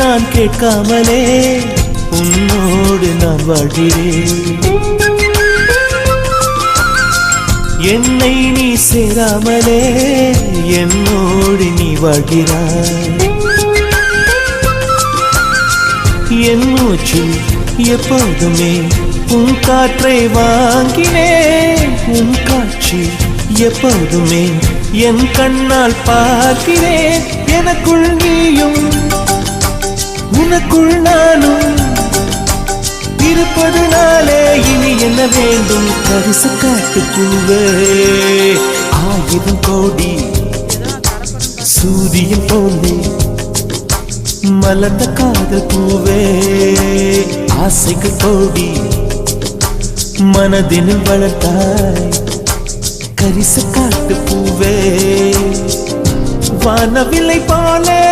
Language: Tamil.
நான் கேட்காமலே உன்னோடு நான் வாழ்கிறேன். என்னை நீ சேராமலே என்னோடு நீ வாழ்கிறாய். என் மூச்சில் எப்போதுமே உன் காற்றை வாங்கினேன். உன் காட்சி எப்போதுமே என் கண்ணால் பார்க்கிறேன். எனக்குள் நீயும் உனக்குள் நானும் இருப்பதுனாலே இனி என்ன வேண்டும்? பரிசு காட்டுக்குள்ளே 1000 கோடி சூரியன் போலே மலர்ந்த காதல் பூவே. ஆசைகள் கோடி மனதினில் வளர்த்தாய் கரிச காட்டு பூவே. வானவில்லை போலே